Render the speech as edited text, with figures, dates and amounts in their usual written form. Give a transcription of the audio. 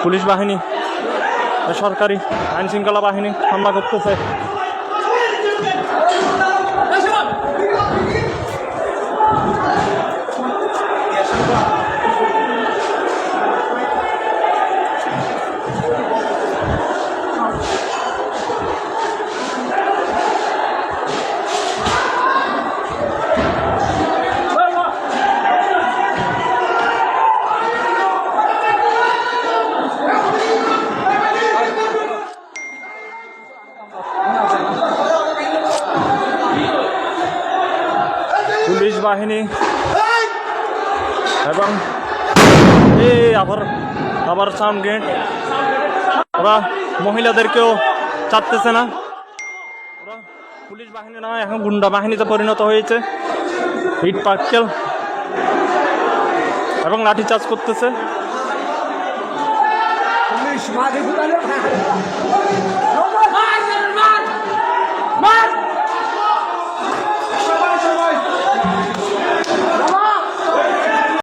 Police বাহিনী, সরকারি আইন শৃঙ্খলা বাহিনী হামলা করতেছে। পুলিশ বাহিনী এবং আবার আবার সাউন্ড গ্রেনেড, ওরা মহিলাদেরকেও চাচ্ছে না। ওরা পুলিশ বাহিনী নয়, এখন গুন্ডা বাহিনীতে পরিণত হয়েছে। ইট পাটকেল এবং লাঠিচার্জ করতেছে।